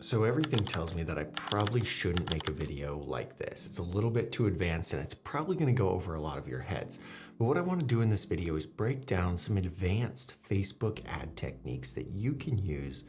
So everything tells me that I probably shouldn't make a video like this. It's a little bit too advanced and it's probably going to go over a lot of your heads. But what I want to do in this video is break down some advanced Facebook ad techniques that you can use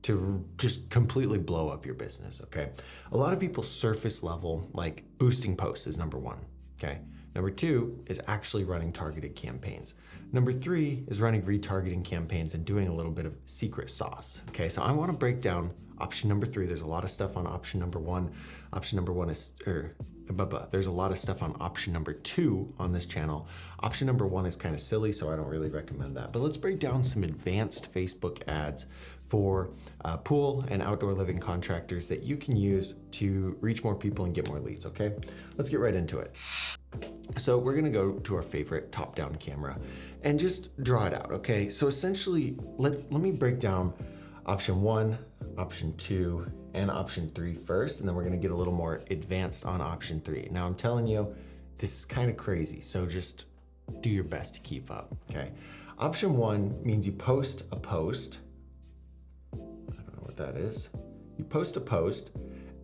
to just completely blow up your business, okay? A lot of people surface level, like boosting posts is number one, okay? Number two is actually running targeted campaigns. Number three is running retargeting campaigns and doing a little bit of secret sauce. Okay, so I want to break down option number three. There's a lot of stuff on option number one. Option number one is, there's a lot of stuff on option number two on this channel. Option number one is kind of silly, so I don't really recommend that. But let's break down some advanced Facebook ads for pool and outdoor living contractors that you can use to reach more people and get more leads, okay? Let's get right into it. So we're gonna go to our favorite top-down camera and just draw it out, okay? So essentially, let me break down option one, option two, and option three first, and then we're gonna get a little more advanced on option three. Now I'm telling you, this is kind of crazy, so just do your best to keep up, okay? Option one means you post a post. I don't know what that is. You post a post,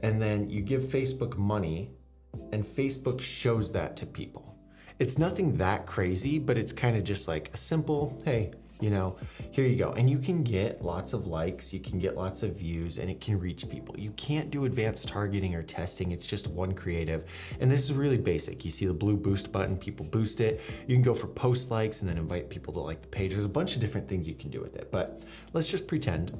and then you give Facebook money, and Facebook shows that to people. It's nothing that crazy, but it's kind of just like a simple, hey, you know, here you go. And you can get lots of likes, you can get lots of views, and it can reach people. You can't do advanced targeting or testing. It's just one creative. And this is really basic. You see the blue boost button, people boost it. You can go for post likes and then invite people to like the page. There's a bunch of different things you can do with it, but let's just pretend,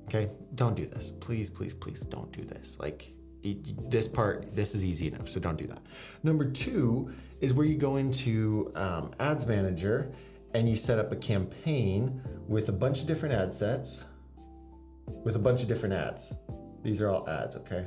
okay? Don't do this. Please, please, please don't do this. Like, this is easy enough, so don't do that. Number two is where you go into Ads Manager and you set up a campaign with a bunch of different ad sets, with a bunch of different ads. These are all ads, okay?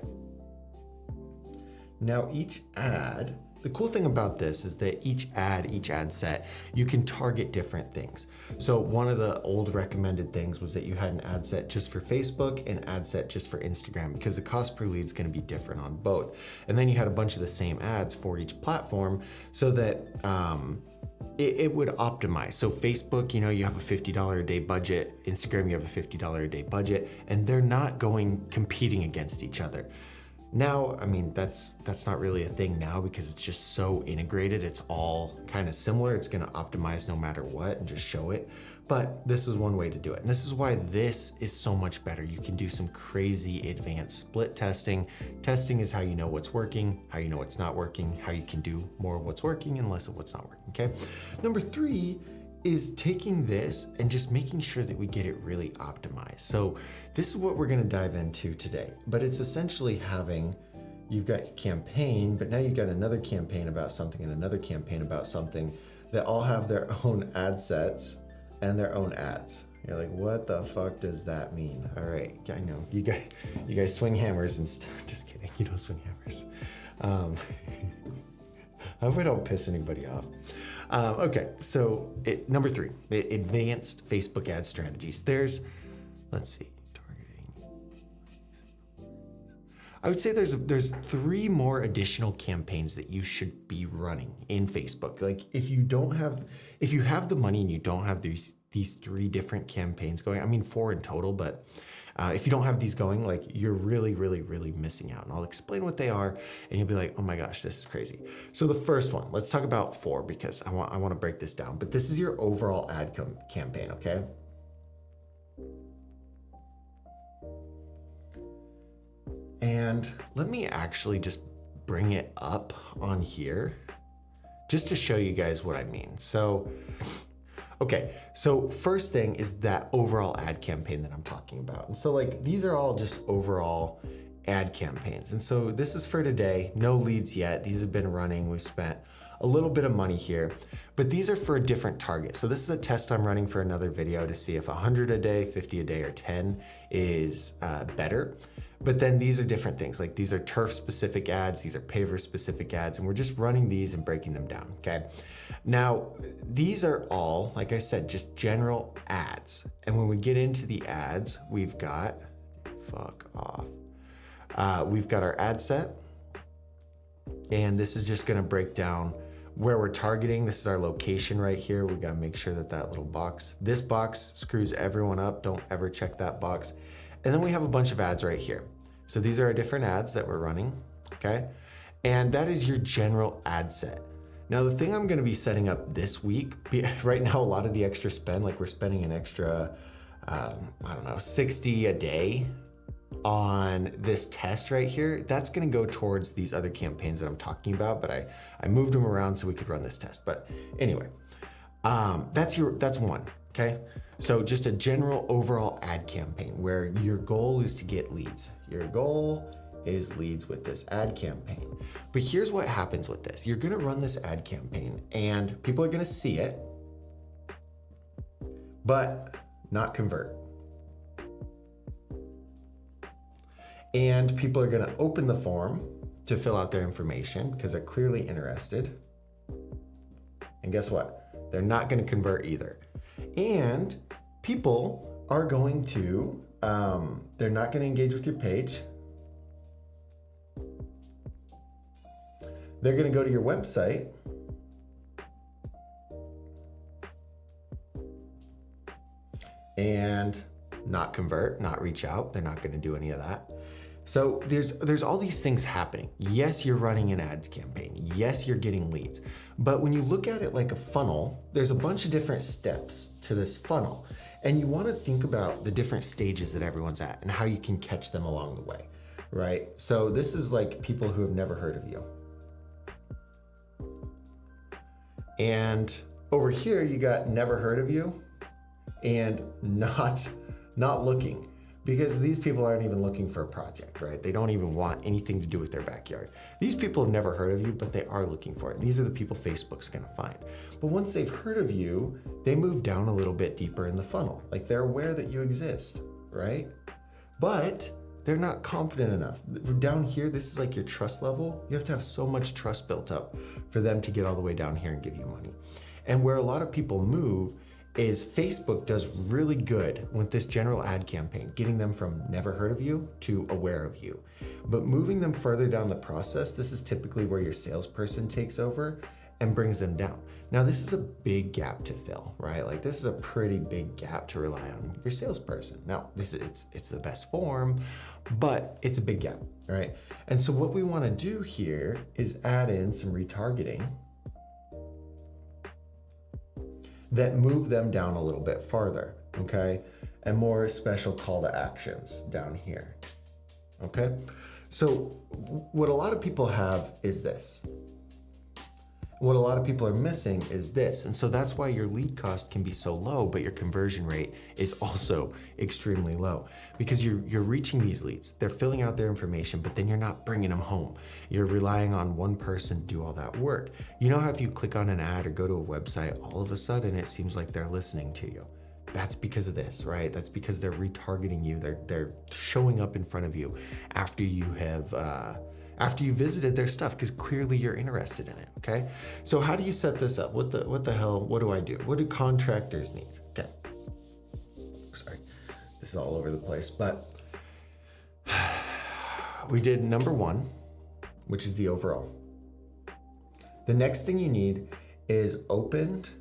Now each ad, the cool thing about this is that each ad set, you can target different things. So one of the old recommended things was that you had an ad set just for Facebook and ad set just for Instagram, because the cost per lead is going to be different on both. And then you had a bunch of the same ads for each platform so that it would optimize. So Facebook, you know, you have a $50 a day budget. Instagram, you have a $50 a day budget, and they're not competing against each other. Now, I mean, that's not really a thing now because it's just so integrated. It's all kind of similar. It's going to optimize no matter what and just show it. But this is one way to do it. And this is why this is so much better. You can do some crazy advanced split testing. Testing is how you know what's working, how you know what's not working, how you can do more of what's working and less of what's not working, okay? Number three is taking this and just making sure that we get it really optimized. So this is what we're gonna dive into today, but it's essentially you've got your campaign, but now you've got another campaign about something and another campaign about something that all have their own ad sets and their own ads. You're like, what the fuck does that mean? All right, I know, you guys swing hammers and stuff. Just kidding, you don't swing hammers. I hope I don't piss anybody off. Okay, so number three, the advanced Facebook ad strategies. Let's see, targeting. I would say there's three more additional campaigns that you should be running in Facebook. Like if you have the money and you don't have these three different campaigns going, I mean 4 in total, but if you don't have these going, like you're really, really, really missing out. And I'll explain what they are and you'll be like, oh my gosh, this is crazy. So the first one, let's talk about 4 because I want to break this down, but this is your overall ad campaign, okay? And let me actually just bring it up on here just to show you guys what I mean. So, okay, so first thing is that overall ad campaign that I'm talking about. And so like, these are all just overall ad campaigns. And so this is for today, no leads yet. These have been running. We've spent a little bit of money here, but these are for a different target. So this is a test I'm running for another video to see if 100 a day, 50 a day, or 10 is better. But then these are different things. Like these are turf specific ads, these are paver specific ads, and we're just running these and breaking them down, okay? Now, these are all, like I said, just general ads. And when we get into the ads, we've got, we've got our ad set. And this is just gonna break down where we're targeting. This is our location right here. We gotta make sure that little box, this box screws everyone up. Don't ever check that box. And then we have a bunch of ads right here. So these are our different ads that we're running, okay? And that is your general ad set. Now the thing I'm gonna be setting up this week, right now a lot of the extra spend, like we're spending an extra, I don't know, 60 a day on this test right here, that's gonna go towards these other campaigns that I'm talking about, but I moved them around so we could run this test. But anyway, that's one, okay? So just a general overall ad campaign where your goal is to get leads. Your goal is leads with this ad campaign. But here's what happens with this. You're gonna run this ad campaign and people are gonna see it, but not convert. And people are gonna open the form to fill out their information because they're clearly interested. And guess what? They're not gonna convert either. And people are going to, they're not gonna engage with your page. They're gonna go to your website and not convert, not reach out. They're not gonna do any of that. So there's all these things happening. Yes, you're running an ads campaign. Yes, you're getting leads. But when you look at it like a funnel, there's a bunch of different steps to this funnel. And you wanna think about the different stages that everyone's at and how you can catch them along the way, right? So this is like people who have never heard of you. And over here, you got never heard of you and not looking. Because these people aren't even looking for a project, right? They don't even want anything to do with their backyard. These people have never heard of you, but they are looking for it. These are the people Facebook's gonna find. But once they've heard of you, they move down a little bit deeper in the funnel. Like they're aware that you exist, right? But they're not confident enough. Down here, this is like your trust level. You have to have so much trust built up for them to get all the way down here and give you money. And where a lot of people move is Facebook does really good with this general ad campaign, getting them from never heard of you to aware of you. But moving them further down the process, this is typically where your salesperson takes over and brings them down. Now, this is a big gap to fill, right? Like this is a pretty big gap to rely on your salesperson. Now, it's the best form, but it's a big gap, right? And so what we wanna do here is add in some retargeting that move them down a little bit farther, okay? And more special call to actions down here, okay? So what a lot of people have is this. What a lot of people are missing is this. And so that's why your lead cost can be so low, but your conversion rate is also extremely low because you're reaching these leads. They're filling out their information, but then you're not bringing them home. You're relying on one person to do all that work. You know how if you click on an ad or go to a website, all of a sudden it seems like they're listening to you. That's because of this, right? That's because they're retargeting you. They're showing up in front of you after you have, after you visited their stuff, because clearly you're interested in it, okay? So how do you set this up? What the hell, what do I do? What do contractors need? Okay, sorry, this is all over the place, but we did number one, which is the overall. The next thing you need is opened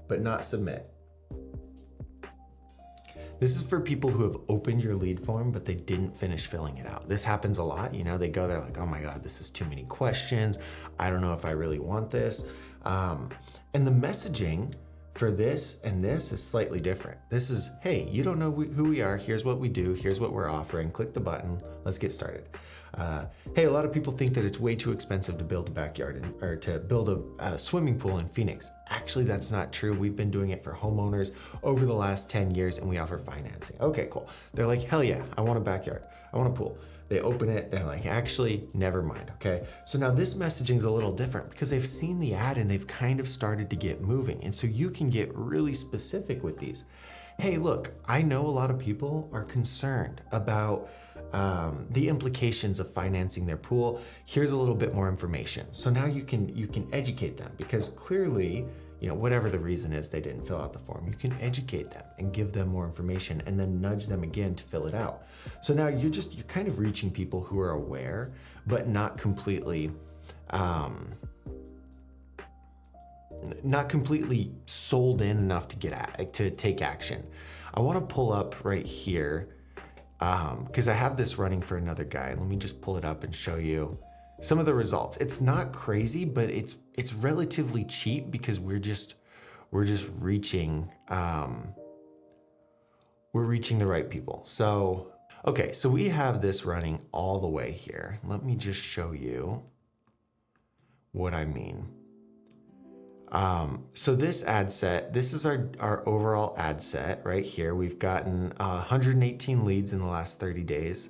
but not submit. This is for people who have opened your lead form, but they didn't finish filling it out. This happens a lot. You know, they go there like, oh my God, this is too many questions. I don't know if I really want this. And the messaging for this and this is slightly different. This is, hey, you don't know who we are. Here's what we do. Here's what we're offering. Click the button. Let's get started. Hey, a lot of people think that it's way too expensive to build a backyard or to build a swimming pool in Phoenix. Actually, that's not true. We've been doing it for homeowners over the last 10 years and we offer financing. Okay, cool. They're like, hell yeah, I want a backyard. I want a pool. They open it, they're like, actually, never mind, okay? So now this messaging is a little different because they've seen the ad and they've kind of started to get moving. And so you can get really specific with these. Hey, look, I know a lot of people are concerned about the implications of financing their pool. Here's a little bit more information. So now you can educate them because clearly, you know, whatever the reason is they didn't fill out the form, you can educate them and give them more information and then nudge them again to fill it out. So now you're kind of reaching people who are aware, but not completely not completely sold in enough to to take action. I want to pull up right here because I have this running for another guy. Let me just pull it up and show you some of the results. It's not crazy, but it's relatively cheap because we're just reaching we're reaching the right people. So okay, so we have this running all the way here. Let me just show you what I mean. So this ad set, this is our overall ad set right here. We've gotten 118 leads in the last 30 days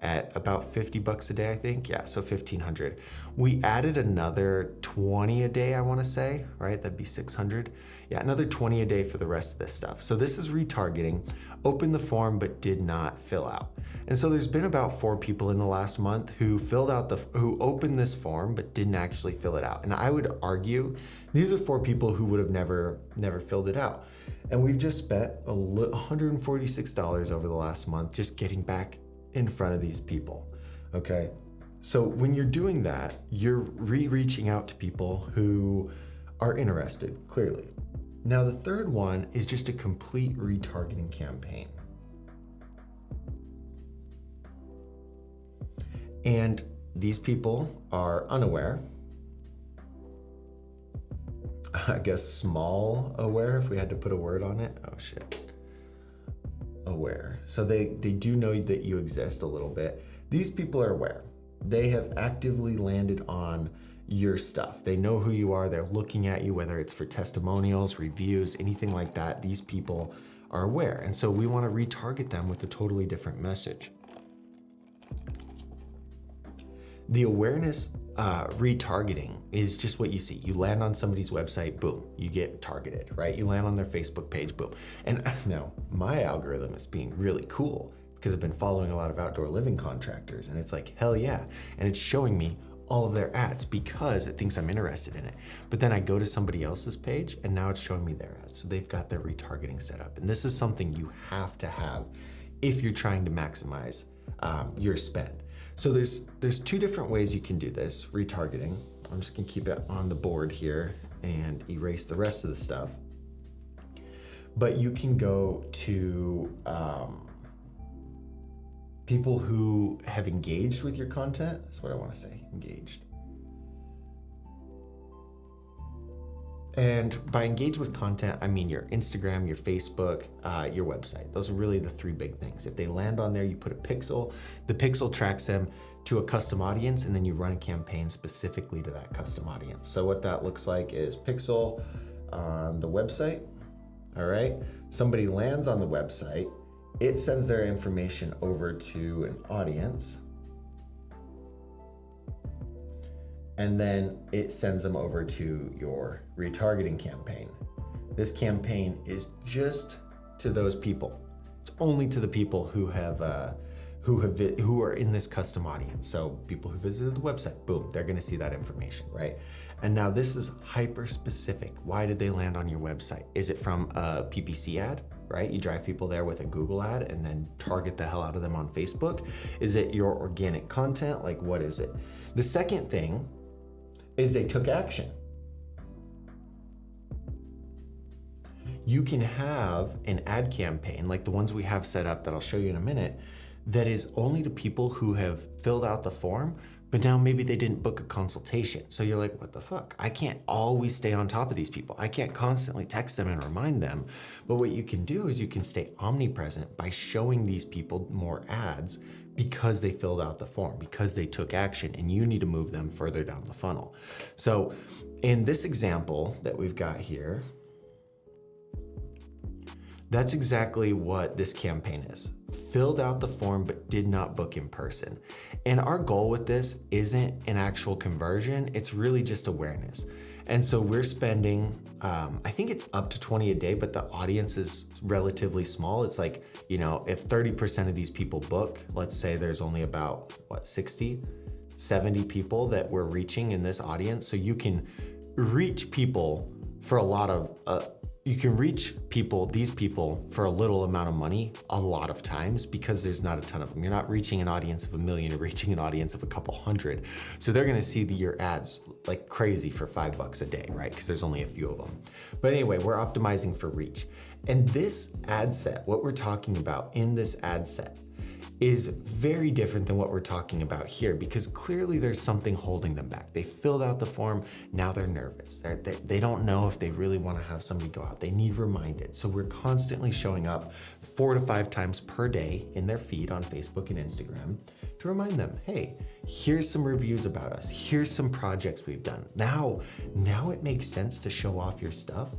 at about $50 a day, I think. Yeah, so 1,500. We added another 20 a day, I want to say, right? That'd be 600. Yeah, another 20 a day for the rest of this stuff. So this is retargeting. Opened the form but did not fill out. And so there's been about 4 people in the last month who who opened this form but didn't actually fill it out. And I would argue these are 4 people who would have never filled it out. And we've just spent $146 over the last month just getting back in front of these people. Okay. So when you're doing that, you're reaching out to people who are interested, clearly. Now, the third one is just a complete retargeting campaign. And these people are unaware. I guess small aware, if we had to put a word on it. Oh shit. Aware. So they do know that you exist a little bit. These people are aware. They have actively landed on your stuff. They know who you are. They're looking at you, whether it's for testimonials, reviews, anything like that. These people are aware. And so we want to retarget them with a totally different message. The awareness retargeting is just what you see. You land on somebody's website, boom, you get targeted, right? You land on their Facebook page, boom. And now my algorithm is being really cool because I've been following a lot of outdoor living contractors, and it's like, hell yeah. And it's showing me all of their ads because it thinks I'm interested in it. But then I go to somebody else's page and now it's showing me their ads. So they've got their retargeting set up. And this is something you have to have if you're trying to maximize your spend. So there's 2 different ways you can do this retargeting. I'm just gonna keep it on the board here and erase the rest of the stuff. But you can go to people who have engaged with your content. That's what I want to say, engaged. And by engage with content, I mean your Instagram, your Facebook, your website. Those are really the 3 big things. If they land on there, you put a pixel. The pixel tracks them to a custom audience, and then you run a campaign specifically to that custom audience. So what that looks like is pixel on the website. All right. Somebody lands on the website. It sends their information over to an audience. And then it sends them over to your retargeting campaign. This campaign is just to those people. It's only to the people who are in this custom audience. So people who visited the website, boom, they're going to see that information, right? And now this is hyper specific. Why did they land on your website? Is it from a PPC ad, right? You drive people there with a Google ad and then target the hell out of them on Facebook. Is it your organic content? Like, what is it? The second thing is they took action. You can have an ad campaign like the ones we have set up that I'll show you in a minute that is only to people who have filled out the form, but now maybe they didn't book a consultation. So you're like, what the fuck? I can't always stay on top of these people. I can't constantly text them and remind them. But what you can do is you can stay omnipresent by showing these people more ads because they filled out the form, because they took action, and you need to move them further down the funnel. So in this example that we've got here, that's exactly what this campaign is. Filled out the form, but did not book in person. And our goal with this isn't an actual conversion. It's really just awareness. And so we're spending, I think it's up to 20 a day, but the audience is relatively small. It's like, if 30% of these people book, let's say there's only about 60, 70 people that we're reaching in this audience. So you can reach people for a lot of you can reach people, these people, for a little amount of money a lot of times because there's not a ton of them. You're not reaching an audience of 1 million, you're reaching an audience of a couple hundred. So they're gonna see your ads like crazy for $5 a day, right? Because there's only a few of them. But anyway, we're optimizing for reach. And this ad set, what we're talking about in this ad set, is very different than what we're talking about here because clearly there's something holding them back. They filled out the form, now they're nervous. They don't know if they really want to have somebody go out. They need reminded. So we're constantly showing up 4 to 5 times per day in their feed on Facebook and Instagram to remind them, hey, here's some reviews about us. Here's some projects we've done. Now it makes sense to show off your stuff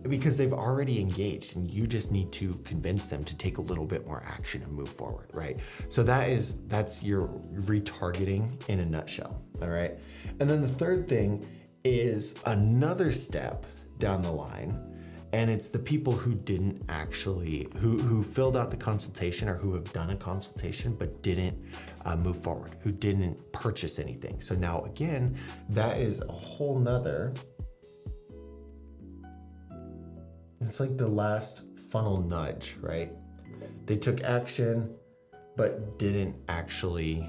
because they've already engaged and you just need to convince them to take a little bit more action and move forward, right? So that's your retargeting in a nutshell, all right? And then the third thing is another step down the line, and it's the people who didn't actually, who filled out the consultation or who have done a consultation but didn't move forward, who didn't purchase anything. So now again, that is a whole nother, it's like the last funnel nudge, right? They took action, but didn't actually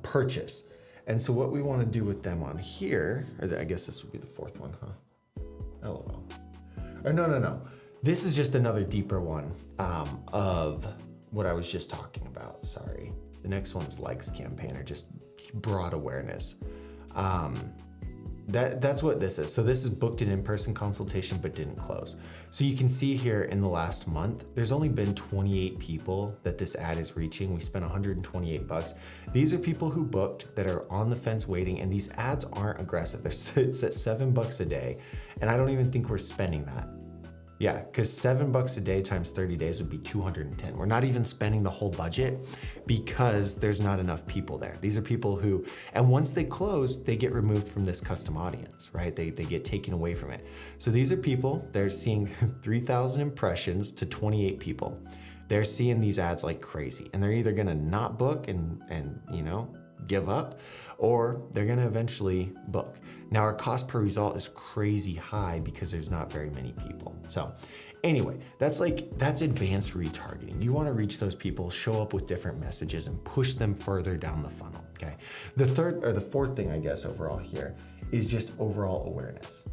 purchase. And so what we want to do with them on here, or I guess this would be the fourth one, huh? LOL. Or no. This is just another deeper one of what I was just talking about. Sorry. The next one's likes campaign or just broad awareness. That's what this is. So this is booked an in-person consultation but didn't close. So you can see here in the last month, there's only been 28 people that this ad is reaching. We spent $128. These are people who booked that are on the fence waiting, and these ads aren't aggressive. It's at $7 a day, and I don't even think we're spending that. Yeah, because $7 a day times 30 days would be 210. We're not even spending the whole budget because there's not enough people there. These are people who, and once they close, they get removed from this custom audience, right? They get taken away from it. So these are people, they're seeing 3,000 impressions to 28 people. They're seeing these ads like crazy, and they're either gonna not book and give up, or they're gonna eventually book. Now our cost per result is crazy high because there's not very many people. So anyway, that's advanced retargeting. You wanna reach those people, show up with different messages and push them further down the funnel, okay? The fourth thing, I guess, overall here is just overall awareness.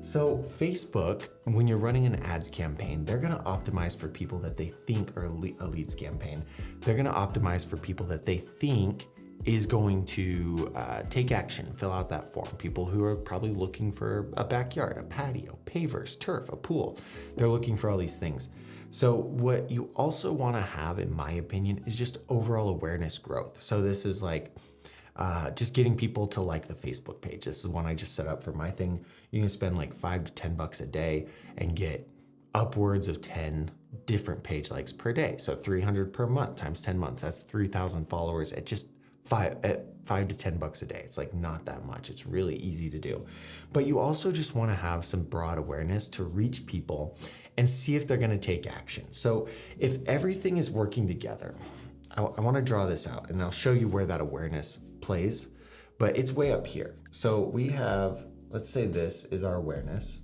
So Facebook, when you're running an ads campaign, they're gonna optimize for people that they think are a leads campaign. They're gonna optimize for people that they think is going to take action, fill out that form. People who are probably looking for a backyard, a patio, pavers, turf, a pool. They're looking for all these things. So what you also wanna have, in my opinion, is just overall awareness growth. So this is like, just getting people to like the Facebook page. This is one I just set up for my thing. You can spend like $5 to $10 a day and get upwards of 10 different page likes per day. So 300 per month times 10 months. That's 3,000 followers at just $5 to $10 a day. It's like not that much. It's really easy to do. But you also just want to have some broad awareness to reach people and see if they're going to take action. So if everything is working together, I want to draw this out and I'll show you where that awareness plays, but it's way up here. So we have, let's say this is our awareness.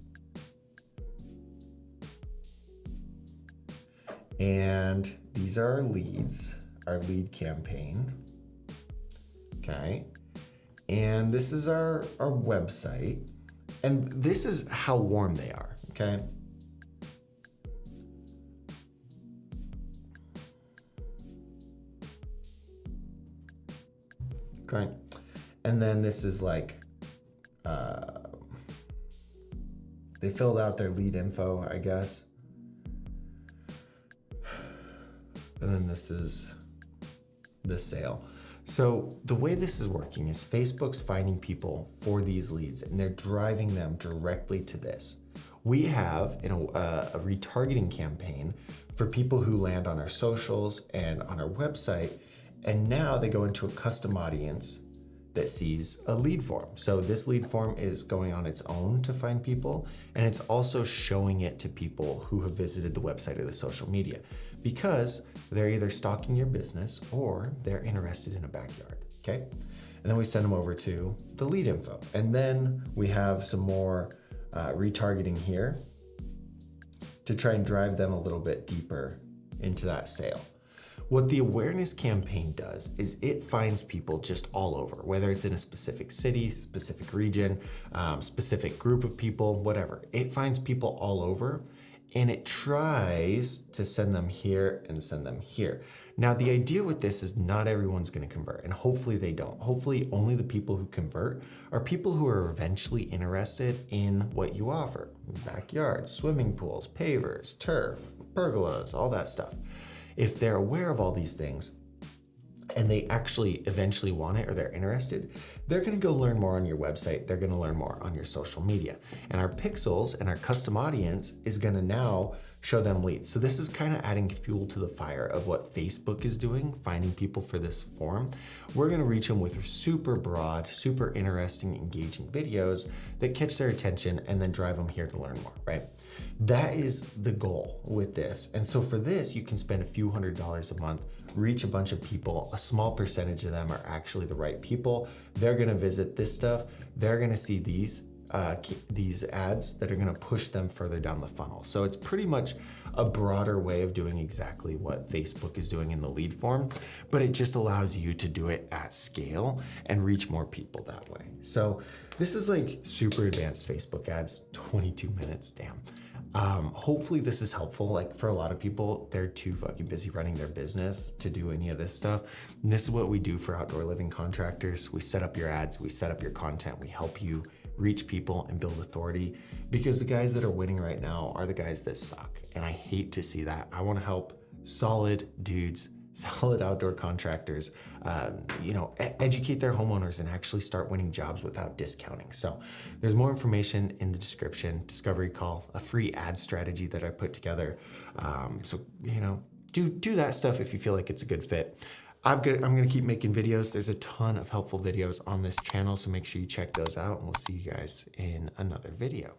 And these are our leads, our lead campaign. Okay. And this is our website. And this is how warm they are. Okay. Okay. And then this is like, they filled out their lead info, I guess. And then this is the sale. So the way this is working is Facebook's finding people for these leads and they're driving them directly to this. We have a retargeting campaign for people who land on our socials and on our website, and now they go into a custom audience that sees a lead form. So this lead form is going on its own to find people, and it's also showing it to people who have visited the website or the social media because they're either stalking your business or they're interested in a backyard, okay? and then we send them over to the lead info. And then we have some more retargeting here to try and drive them a little bit deeper into that sale. What the awareness campaign does is it finds people just all over, whether it's in a specific city, specific region, specific group of people, whatever. It finds people all over, and it tries to send them here and send them here. Now, the idea with this is not everyone's going to convert, and hopefully they don't. Hopefully only the people who convert are people who are eventually interested in what you offer. Backyards, swimming pools, pavers, turf, pergolas, all that stuff. If they're aware of all these things and they actually eventually want it or they're interested, they're going to go learn more on your website. They're going to learn more on your social media. And our pixels and our custom audience is going to now show them leads. So this is kind of adding fuel to the fire of what Facebook is doing, finding people for this forum. We're going to reach them with super broad, super interesting, engaging videos that catch their attention and then drive them here to learn more, right? That is the goal with this. And so for this, you can spend a few $100s a month, reach a bunch of people. A small percentage of them are actually the right people. They're going to visit this stuff. They're going to see these ads that are going to push them further down the funnel. So it's pretty much a broader way of doing exactly what Facebook is doing in the lead form, but it just allows you to do it at scale and reach more people that way. So this is like super advanced Facebook ads, 22 minutes, damn. Hopefully this is helpful. Like for a lot of people, they're too fucking busy running their business to do any of this stuff. And this is what we do for outdoor living contractors. We set up your ads, we set up your content, we help you reach people and build authority, because the guys that are winning right now are the guys that suck. And I hate to see that. I want to help solid dudes, solid outdoor contractors, educate their homeowners and actually start winning jobs without discounting. So there's more information in the description. Discovery call, a free ad strategy that I put together. Do that stuff if you feel like it's a good fit. I'm gonna keep making videos. There's a ton of helpful videos on this channel, so make sure you check those out, and we'll see you guys in another video.